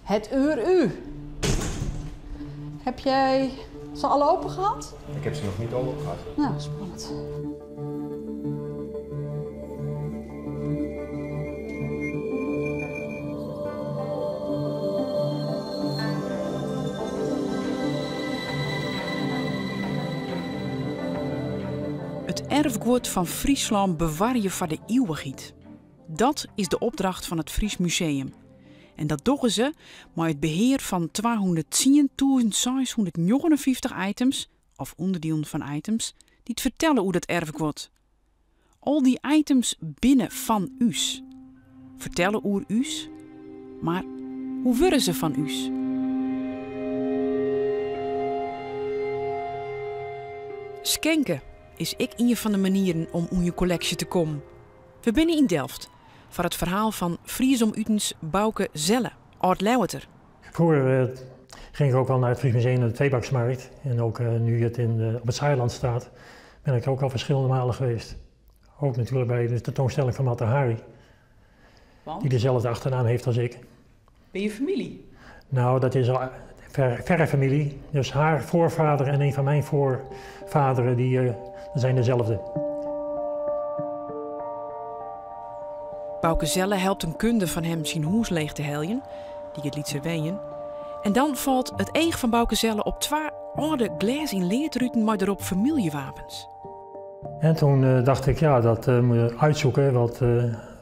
Het uur U. Heb jij ze alle open gehad? Ik heb ze nog niet open gehad. Nou, spannend. Het erfgoed van Friesland bewaar je voor de eeuwigheid. Dat is de opdracht van het Fries Museum. En dat doen ze met het beheer van 210.659 items, of onderdelen van items, die het vertellen hoe dat erfgoed. Al die items binnen van us. Vertellen oer us, maar hoe worden ze van us? Schenken is ik een van de manieren om in je collectie te komen. We binnen in Delft, voor het verhaal van Friesom Utens Bouke Zelle, oud-Leeuwarter. Vroeger ging ik ook wel naar het Fries Museum, naar de Tweebaksmarkt. En ook nu het op het Saarland staat, ben ik ook al verschillende malen geweest. Ook natuurlijk bij de tentoonstelling van Mata Hari, die dezelfde achternaam heeft als ik. Ben je familie? Nou, dat is al verre familie. Dus haar voorvader en een van mijn voorvaderen, die zijn dezelfde. Bouke Zelle helpt een kunde van hem zijn huis leeg te heljen, die het liet ze weeën. En dan valt het eeg van Bouke Zelle op 2 oude glazen leertruten met erop familiewapens. En toen dacht ik, ja, dat moet je uitzoeken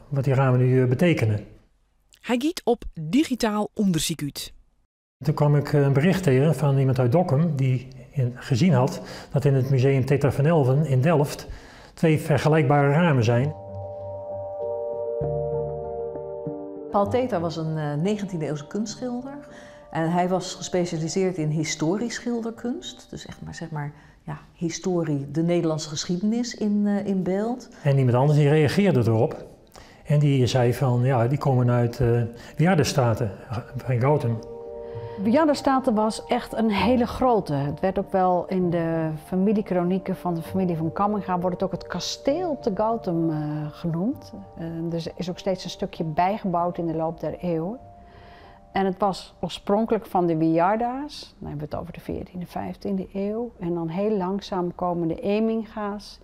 wat die ramen nu betekenen. Hij giet op digitaal onderzoek uit. Toen kwam ik een bericht tegen van iemand uit Dokkum die gezien had dat in het museum Tetra van Elven in Delft 2 vergelijkbare ramen zijn. Paul Tetra was een 19e-eeuwse kunstschilder en hij was gespecialiseerd in historisch schilderkunst. Dus echt maar, zeg maar, ja, historie, de Nederlandse geschiedenis in beeld. En iemand anders die reageerde erop en die zei van, ja, die komen uit Wiardenstaten van Gautum. Wiardenstaten was echt een hele grote. Het werd ook wel in de familiekronieken van de familie van Kamminga wordt het ook het kasteel te Gautum genoemd. Er is ook steeds een stukje bijgebouwd in de loop der eeuwen. En het was oorspronkelijk van de Wiarda's, dan hebben we het over de 14e, 15e eeuw. En dan heel langzaam komen de Eminga's.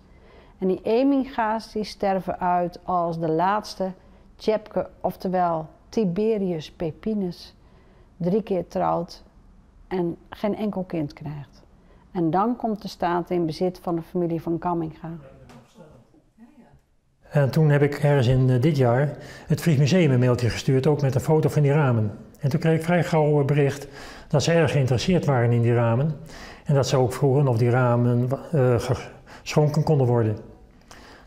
En die Eminga's die sterven uit als de laatste Tjepke, oftewel Tiberius Pepinus, 3 keer trouwt en geen enkel kind krijgt. En dan komt de staat in bezit van de familie van Kamminga. En toen heb ik ergens in dit jaar het Fries Museum een mailtje gestuurd, ook met een foto van die ramen. En toen kreeg ik vrij gauw bericht dat ze erg geïnteresseerd waren in die ramen. En dat ze ook vroegen of die ramen geschonken konden worden.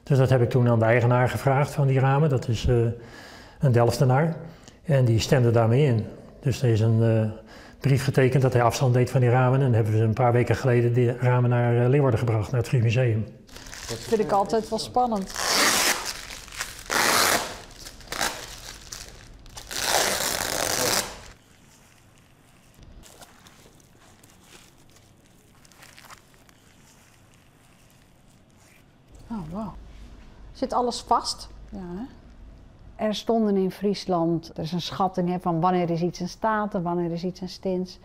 Dus dat heb ik toen aan de eigenaar gevraagd van die ramen. Dat is een Delftenaar. En die stemde daarmee in. Dus er is een brief getekend dat hij afstand deed van die ramen. En dan hebben we een paar weken geleden die ramen naar Leeuwarden gebracht, naar het Fries Museum. Dat vind ik altijd wel spannend. Oh, wow. Zit alles vast? Ja, hè? Er stonden in Friesland, er is een schatting van wanneer is iets in staten, wanneer is iets in stins,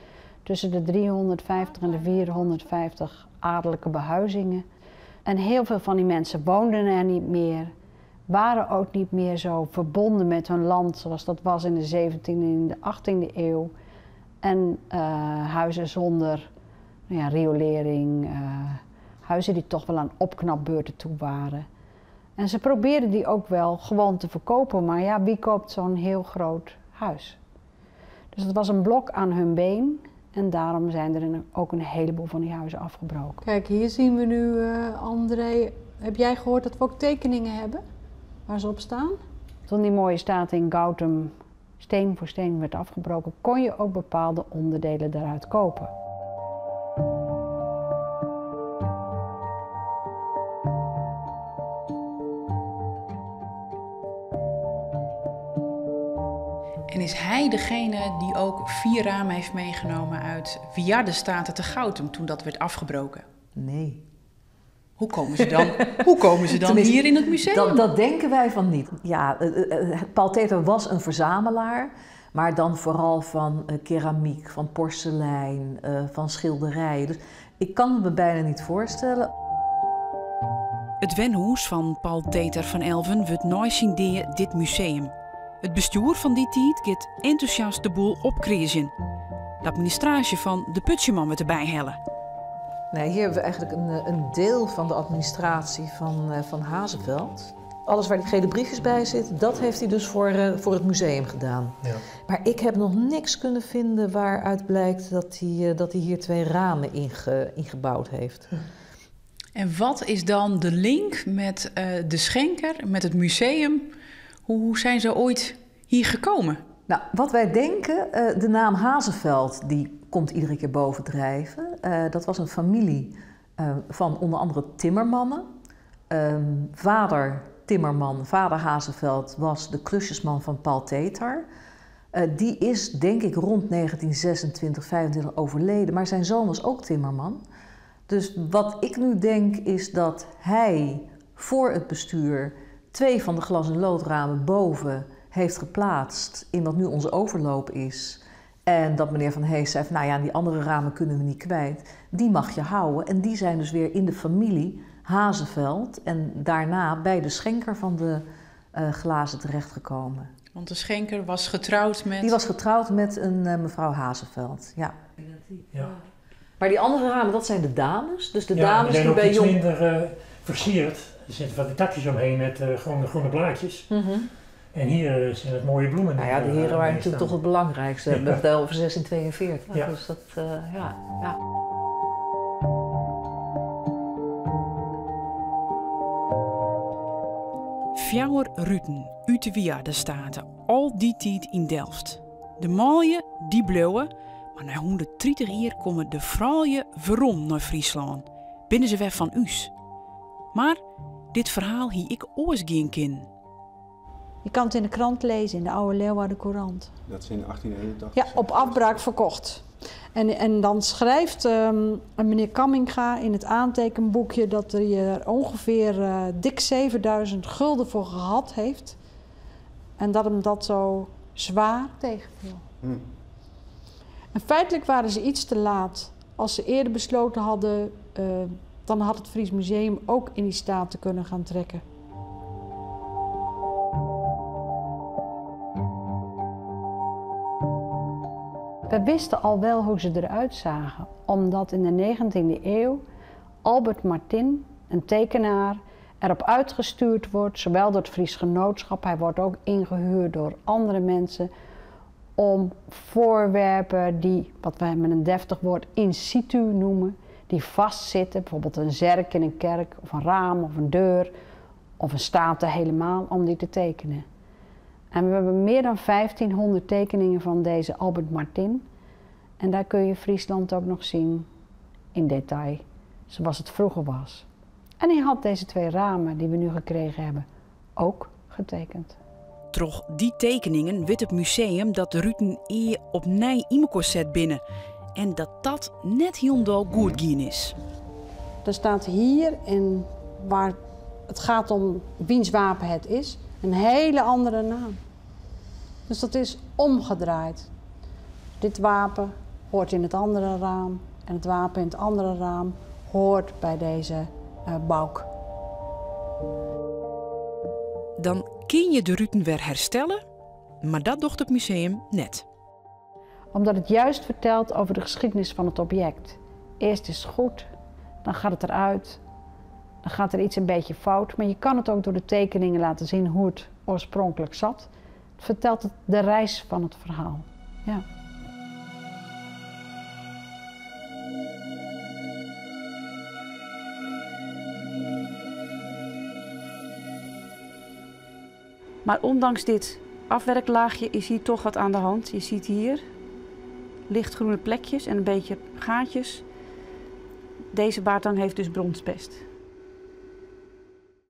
tussen de 350 en de 450 adellijke behuizingen. En heel veel van die mensen woonden er niet meer, waren ook niet meer zo verbonden met hun land zoals dat was in de 17e en de 18e eeuw. En huizen zonder riolering, huizen die toch wel aan opknapbeurten toe waren. En ze probeerden die ook wel gewoon te verkopen, maar ja, wie koopt zo'n heel groot huis? Dus het was een blok aan hun been en daarom zijn er ook een heleboel van die huizen afgebroken. Kijk, hier zien we nu, André, heb jij gehoord dat we ook tekeningen hebben waar ze op staan? Toen die mooie staat in Gautum steen voor steen werd afgebroken, kon je ook bepaalde onderdelen daaruit kopen. En is hij degene die ook 4 ramen heeft meegenomen uit Wiardenstaten te Gautum toen dat werd afgebroken? Nee. Hoe komen ze dan hier in het museum? Dat denken wij van niet. Ja, Paul Tetra was een verzamelaar, Maar dan vooral van keramiek, van porselein, van schilderijen. Dus ik kan het me bijna niet voorstellen. Het wenhoes van Paul Teter van Elven wordt nooit dit museum. Het bestuur van die tijd gaat enthousiast de boel opkrijgen. De administratie van de Putjeman wordt erbij hellen. Nee, hier hebben we eigenlijk een deel van de administratie van Hazeveld. Alles waar die gele briefjes bij zitten, dat heeft hij dus voor het museum gedaan. Ja. Maar ik heb nog niks kunnen vinden waaruit blijkt dat hij hier 2 ramen ingebouwd heeft. En wat is dan de link met de schenker, met het museum? Hoe zijn ze ooit hier gekomen? Nou, wat wij denken, de naam Hazeveld, die komt iedere keer bovendrijven. Dat was een familie van onder andere timmermannen. Vader Timmerman, vader Hazeveld, was de klusjesman van Paul Teter. Die is, denk ik, rond 1926, 25 overleden, maar zijn zoon was ook timmerman. Dus wat ik nu denk is dat hij voor het bestuur 2 van de glas- en loodramen boven heeft geplaatst in wat nu onze overloop is. En dat meneer Van Hees zei van, nou ja, die andere ramen kunnen we niet kwijt. Die mag je houden. En die zijn dus weer in de familie Hazeveld en daarna bij de schenker van de glazen terechtgekomen. Want de schenker was getrouwd met... Die was getrouwd met een mevrouw Hazeveld, ja. Ja. Maar die andere ramen, dat zijn de dames. Dus de dames die die bij jong... die zijn ook iets minder versierd. Er zitten van die takjes omheen met gewoon groene blaadjes. Mm-hmm. En hier zijn het mooie bloemen. Nou ja, de heren waren natuurlijk toch het belangrijkste. We hebben het over 1642. Ja. Dus dat, ja. Fjouwer Ruten uit de Wiardenstaten, al die tijd in Delft. De maalje, die blauwe, maar na 130 jaar komen de vrouwen weerom naar Friesland. Binnen ze weg van us. Maar dit verhaal hier ik oors geen kin. Je kan het in de krant lezen, in de Oude Leeuwarden Courant. Dat is in 1881? Ja, op afbraak verkocht. En dan schrijft meneer Kamminga in het aantekenboekje dat hij er ongeveer dik 7000 gulden voor gehad heeft. En dat hem dat zo zwaar tegenviel. En feitelijk waren ze iets te laat. Als ze eerder besloten hadden, dan had het Fries Museum ook in die staten kunnen gaan trekken. We wisten al wel hoe ze eruit zagen, omdat in de 19e eeuw Albert Martin, een tekenaar, erop uitgestuurd wordt, zowel door het Fries Genootschap, hij wordt ook ingehuurd door andere mensen, om voorwerpen die, wat wij met een deftig woord, in situ noemen, die vastzitten, bijvoorbeeld een zerk in een kerk, of een raam, of een deur, of een staten helemaal, om die te tekenen. En we hebben meer dan 1500 tekeningen van deze Albert Martin. En daar kun je Friesland ook nog zien in detail, zoals het vroeger was. En hij had deze 2 ramen die we nu gekregen hebben ook getekend. Troch die tekeningen weet het museum dat de Ruten eer op nij imekorset binnen. En dat net heel goed gaan is. Er staat hier, waar het gaat om wiens wapen het is, een hele andere naam. Dus dat is omgedraaid. Dit wapen hoort in het andere raam en het wapen in het andere raam hoort bij deze balk. Dan kun je de Ruten weer herstellen, maar dat docht het museum net. Omdat het juist vertelt over de geschiedenis van het object. Eerst is het goed, dan gaat het eruit, dan gaat er iets een beetje fout, maar je kan het ook door de tekeningen laten zien hoe het oorspronkelijk zat. Het vertelt de reis van het verhaal. Ja. Maar ondanks dit afwerklaagje is hier toch wat aan de hand. Je ziet hier lichtgroene plekjes en een beetje gaatjes. Deze baardang heeft dus bronspest.